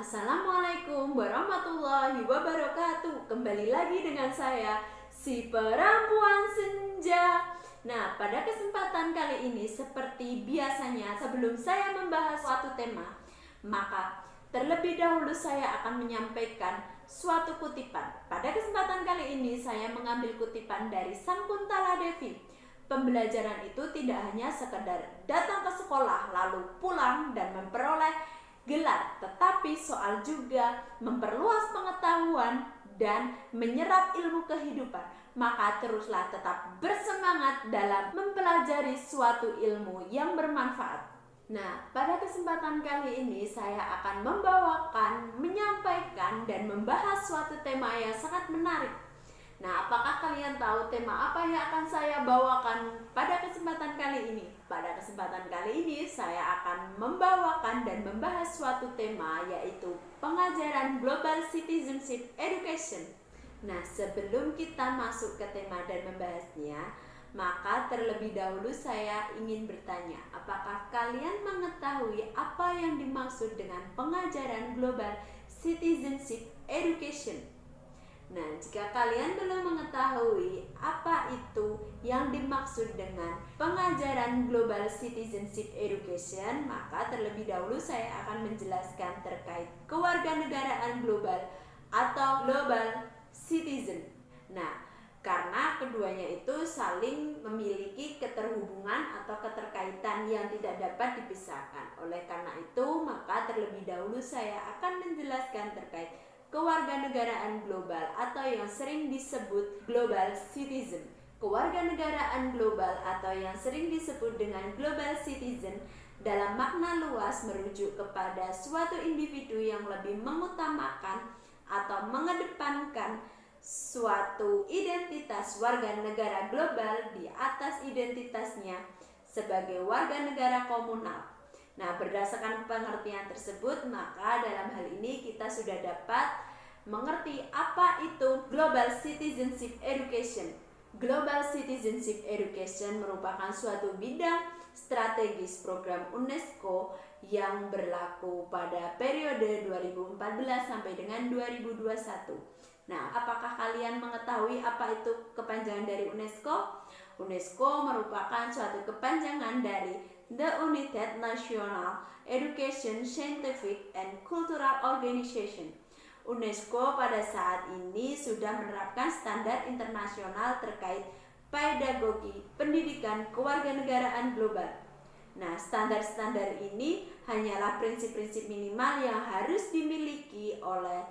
Assalamualaikum warahmatullahi wabarakatuh. Kembali lagi dengan saya, si perempuan senja. Nah, pada kesempatan kali ini seperti biasanya sebelum saya membahas suatu tema, maka terlebih dahulu saya akan menyampaikan suatu kutipan. Pada kesempatan kali ini saya mengambil kutipan dari Sangkuntala Devi. Pembelajaran itu tidak hanya sekedar datang ke sekolah lalu pulang dan memperoleh gelar, tetapi soal juga memperluas pengetahuan dan menyerap ilmu kehidupan. Maka teruslah tetap bersemangat dalam mempelajari suatu ilmu yang bermanfaat. Nah, pada kesempatan kali ini saya akan menyampaikan dan membahas suatu tema yang sangat menarik. Nah, apakah kalian tahu tema apa yang akan saya bawakan pada kesempatan kali ini? Pada kesempatan kali ini saya akan membawakan dan membahas suatu tema, yaitu pengajaran Global Citizenship Education. Nah, sebelum kita masuk ke tema dan membahasnya, maka terlebih dahulu saya ingin bertanya, apakah kalian mengetahui apa yang dimaksud dengan pengajaran Global Citizenship Education? Nah, jika kalian belum mengetahui apa itu yang dimaksud dengan pengajaran Global Citizenship Education, maka terlebih dahulu saya akan menjelaskan terkait kewarganegaraan global atau Global Citizen. Nah, karena keduanya itu saling memiliki keterhubungan atau keterkaitan yang tidak dapat dipisahkan. Oleh karena itu, maka terlebih dahulu saya akan menjelaskan terkait kewarganegaraan global atau yang sering disebut global citizen. Kewarganegaraan global atau yang sering disebut dengan global citizen dalam makna luas merujuk kepada suatu individu yang lebih mengutamakan atau mengedepankan suatu identitas warga negara global di atas identitasnya sebagai warga negara komunal. Nah, berdasarkan pengertian tersebut, maka dalam hal ini kita sudah dapat mengerti apa itu Global Citizenship Education. Global Citizenship Education merupakan suatu bidang strategis program UNESCO yang berlaku pada periode 2014 sampai dengan 2021. Nah, apakah kalian mengetahui apa itu kepanjangan dari UNESCO? UNESCO merupakan suatu kepanjangan dari The United National Education, Scientific, and Cultural Organization. UNESCO pada saat ini sudah menerapkan standar internasional terkait pedagogi pendidikan kewarganegaraan global. Nah, standar-standar ini hanyalah prinsip-prinsip minimal yang harus dimiliki oleh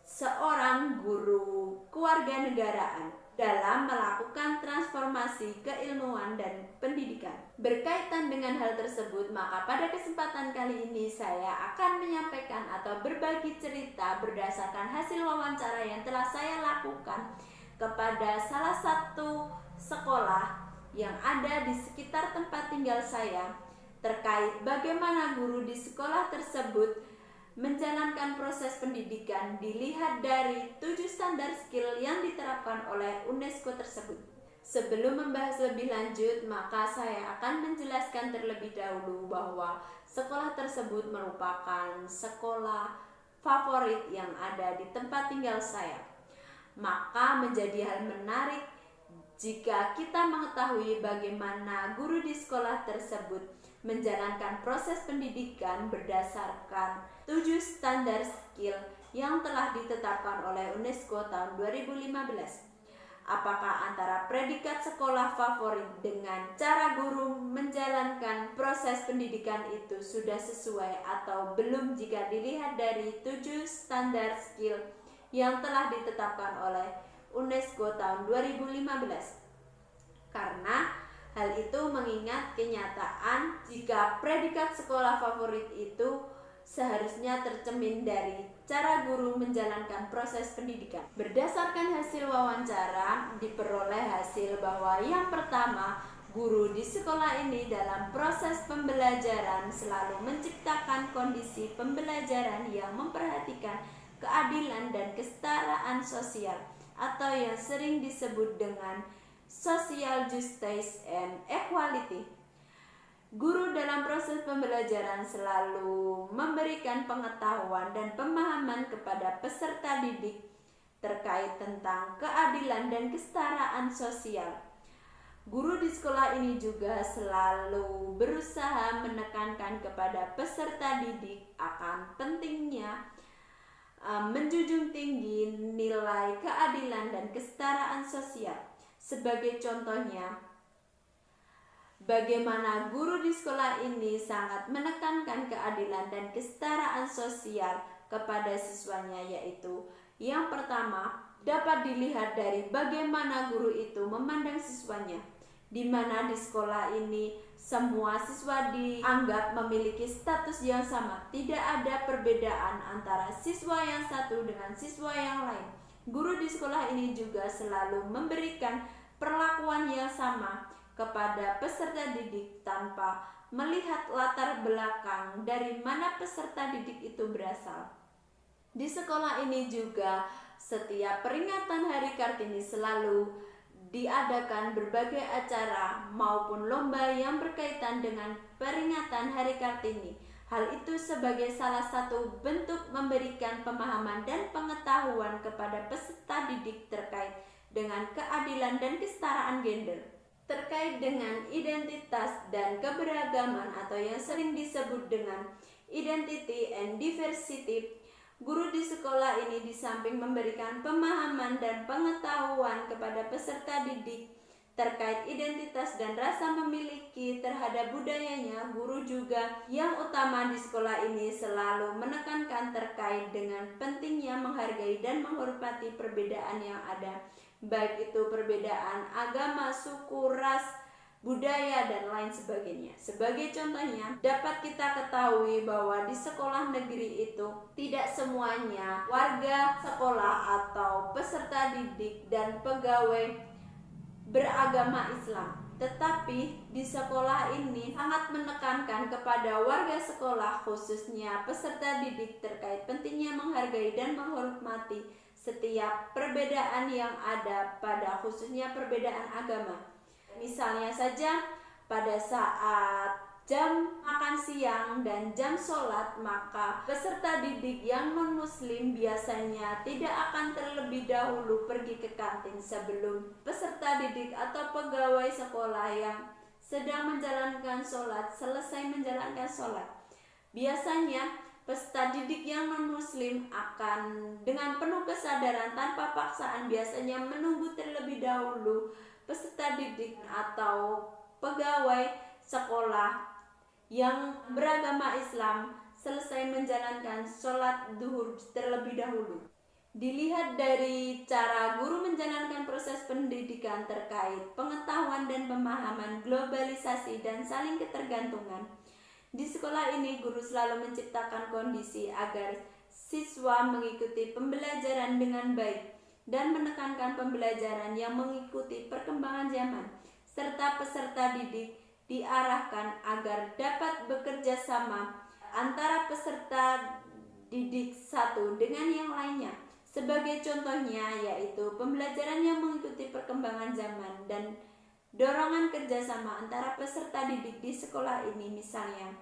seorang guru kewarganegaraan dalam melakukan transformasi keilmuan dan pendidikan. Berkaitan dengan hal tersebut, maka pada kesempatan kali ini saya akan menyampaikan atau berbagi cerita berdasarkan hasil wawancara yang telah saya lakukan kepada salah satu sekolah yang ada di sekitar tempat tinggal saya terkait bagaimana guru di sekolah tersebut menjalankan proses pendidikan dilihat dari 7 standar skill yang diterapkan oleh UNESCO tersebut. Sebelum membahas lebih lanjut, maka saya akan menjelaskan terlebih dahulu bahwa sekolah tersebut merupakan sekolah favorit yang ada di tempat tinggal saya. Maka menjadi hal menarik jika kita mengetahui bagaimana guru di sekolah tersebut menjalankan proses pendidikan berdasarkan 7 standar skill yang telah ditetapkan oleh UNESCO tahun 2015. Apakah antara predikat sekolah favorit dengan cara guru menjalankan proses pendidikan itu sudah sesuai atau belum jika dilihat dari 7 standar skill yang telah ditetapkan oleh UNESCO tahun 2015? Karena hal itu mengingat kenyataan jika predikat sekolah favorit itu seharusnya tercermin dari cara guru menjalankan proses pendidikan. Berdasarkan hasil wawancara, diperoleh hasil bahwa yang pertama, guru di sekolah ini dalam proses pembelajaran selalu menciptakan kondisi pembelajaran yang memperhatikan keadilan dan kesetaraan sosial atau yang sering disebut dengan social justice and equality. Guru dalam proses pembelajaran selalu memberikan pengetahuan dan pemahaman kepada peserta didik terkait tentang keadilan dan kesetaraan sosial. Guru di sekolah ini juga selalu berusaha menekankan kepada peserta didik akan pentingnya menjunjung tinggi nilai keadilan dan kesetaraan sosial. Sebagai contohnya, bagaimana guru di sekolah ini sangat menekankan keadilan dan kesetaraan sosial kepada siswanya, yaitu yang pertama dapat dilihat dari bagaimana guru itu memandang siswanya, di mana di sekolah ini semua siswa dianggap memiliki status yang sama. Tidak ada perbedaan antara siswa yang satu dengan siswa yang lain. Guru di sekolah ini juga selalu memberikan perlakuan yang sama kepada peserta didik tanpa melihat latar belakang dari mana peserta didik itu berasal. Di sekolah ini juga setiap peringatan Hari Kartini selalu diadakan berbagai acara maupun lomba yang berkaitan dengan peringatan Hari Kartini. Hal itu sebagai salah satu bentuk memberikan pemahaman dan pengetahuan kepada peserta didik terkait dengan keadilan dan kesetaraan gender, terkait dengan identitas dan keberagaman atau yang sering disebut dengan identity and diversity. Guru di sekolah ini di samping memberikan pemahaman dan pengetahuan kepada peserta didik terkait identitas dan rasa memiliki terhadap budayanya, guru juga yang utama di sekolah ini selalu menekankan terkait dengan pentingnya menghargai dan menghormati perbedaan yang ada, baik itu perbedaan agama, suku, ras, budaya, dan lain sebagainya. Sebagai contohnya, dapat kita ketahui bahwa di sekolah negeri itu tidak semuanya warga sekolah atau peserta didik dan pegawai beragama Islam. Tetapi di sekolah ini sangat menekankan kepada warga sekolah, khususnya peserta didik, terkait pentingnya menghargai dan menghormati setiap perbedaan yang ada, pada khususnya perbedaan agama. Misalnya saja pada saat jam makan siang dan jam sholat, maka peserta didik yang non-muslim biasanya tidak akan terlebih dahulu pergi ke kantin sebelum peserta didik atau pegawai sekolah yang sedang menjalankan sholat selesai menjalankan sholat. Biasanya peserta didik yang non-muslim akan dengan penuh kesadaran tanpa paksaan biasanya menunggu terlebih dahulu peserta didik atau pegawai sekolah yang beragama Islam selesai menjalankan sholat duhur terlebih dahulu. Dilihat dari cara guru menjalankan proses pendidikan terkait pengetahuan dan pemahaman globalisasi dan saling ketergantungan, di sekolah ini guru selalu menciptakan kondisi agar siswa mengikuti pembelajaran dengan baik dan menekankan pembelajaran yang mengikuti perkembangan zaman, serta peserta didik diarahkan agar dapat bekerja sama antara peserta didik satu dengan yang lainnya. Sebagai contohnya yaitu pembelajaran yang mengikuti perkembangan zaman dan dorongan kerjasama antara peserta didik di sekolah ini. Misalnya,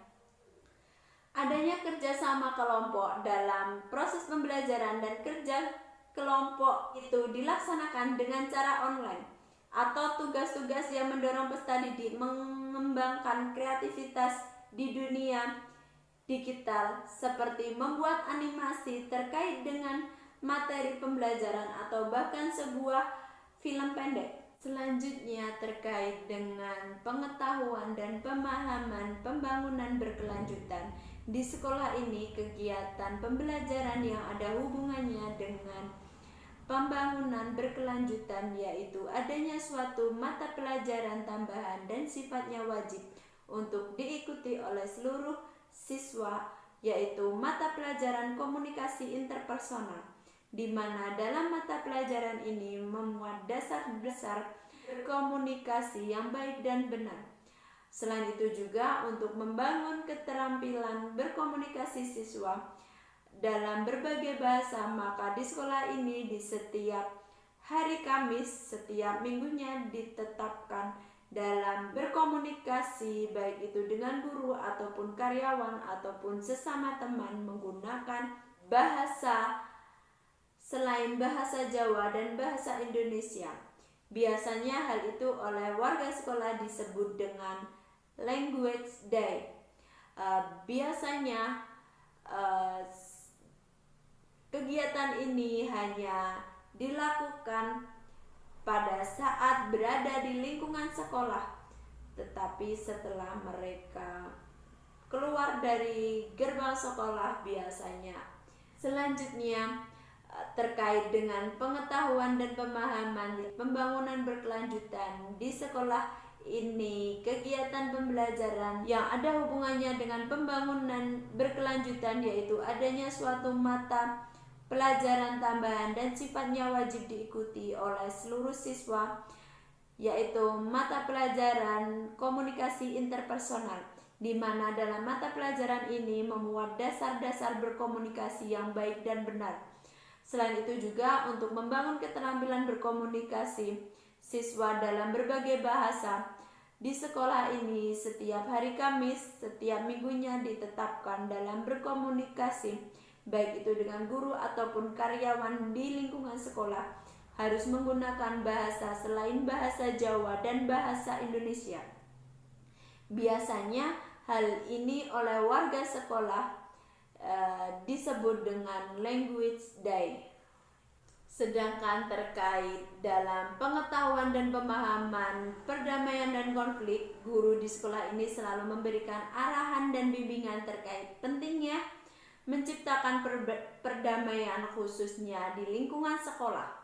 adanya kerjasama kelompok dalam proses pembelajaran dan kerja kelompok itu dilaksanakan dengan cara online, atau tugas-tugas yang mendorong peserta didik mengembangkan kreativitas di dunia digital seperti membuat animasi terkait dengan materi pembelajaran atau bahkan sebuah film pendek. Selanjutnya terkait dengan pengetahuan dan pemahaman pembangunan berkelanjutan. Di sekolah ini kegiatan pembelajaran yang ada hubungannya dengan pembangunan berkelanjutan yaitu adanya suatu mata pelajaran tambahan dan sifatnya wajib untuk diikuti oleh seluruh siswa, yaitu mata pelajaran komunikasi interpersonal, di mana dalam mata pelajaran ini memuat dasar-dasar komunikasi yang baik dan benar. Selain itu juga untuk membangun keterampilan berkomunikasi siswa dalam berbagai bahasa, maka di sekolah ini di setiap hari Kamis setiap minggunya ditetapkan dalam berkomunikasi, baik itu dengan guru ataupun karyawan ataupun sesama teman, menggunakan bahasa selain bahasa Jawa dan bahasa Indonesia. Biasanya hal itu oleh warga sekolah disebut dengan language day. Biasanya kegiatan ini hanya dilakukan pada saat berada di lingkungan sekolah, tetapi setelah mereka keluar dari gerbang sekolah biasanya. Selanjutnya terkait dengan pengetahuan dan pemahaman pembangunan berkelanjutan di sekolah ini, kegiatan pembelajaran yang ada hubungannya dengan pembangunan berkelanjutan, yaitu adanya suatu mata pelajaran tambahan dan sifatnya wajib diikuti oleh seluruh siswa, yaitu mata pelajaran komunikasi interpersonal, di mana dalam mata pelajaran ini memuat dasar-dasar berkomunikasi yang baik dan benar. Selain itu juga untuk membangun keterampilan berkomunikasi siswa dalam berbagai bahasa. Di sekolah ini setiap hari Kamis setiap minggunya ditetapkan dalam berkomunikasi, baik itu dengan guru ataupun karyawan di lingkungan sekolah, harus menggunakan bahasa selain bahasa Jawa dan bahasa Indonesia. Biasanya hal ini oleh warga sekolah disebut dengan language day. Sedangkan terkait dalam pengetahuan dan pemahaman perdamaian dan konflik, guru di sekolah ini selalu memberikan arahan dan bimbingan terkait pentingnya menciptakan perdamaian khususnya di lingkungan sekolah.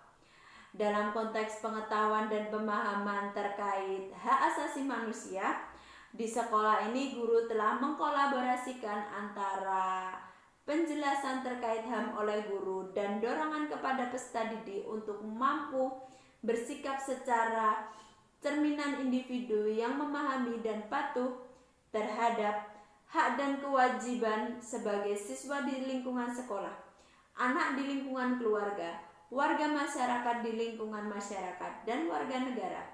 Dalam konteks pengetahuan dan pemahaman terkait hak asasi manusia, di sekolah ini guru telah mengkolaborasikan antara penjelasan terkait HAM oleh guru dan dorongan kepada peserta didik untuk mampu bersikap secara cerminan individu yang memahami dan patuh terhadap hak dan kewajiban sebagai siswa di lingkungan sekolah, anak di lingkungan keluarga, warga masyarakat di lingkungan masyarakat, dan warga negara.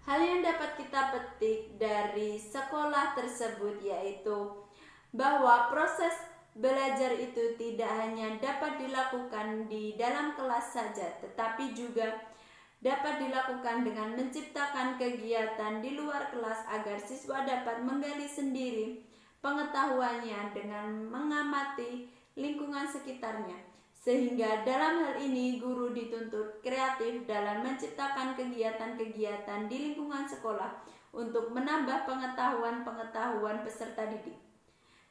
Hal yang dapat kita petik dari sekolah tersebut yaitu bahwa proses belajar itu tidak hanya dapat dilakukan di dalam kelas saja, tetapi juga dapat dilakukan dengan menciptakan kegiatan di luar kelas agar siswa dapat menggali sendiri pengetahuannya dengan mengamati lingkungan sekitarnya. Sehingga dalam hal ini guru dituntut kreatif dalam menciptakan kegiatan-kegiatan di lingkungan sekolah untuk menambah pengetahuan peserta didik.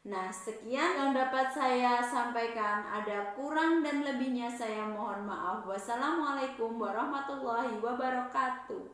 Nah, sekian yang dapat saya sampaikan. Ada kurang dan lebihnya saya mohon maaf. Wassalamualaikum warahmatullahi wabarakatuh.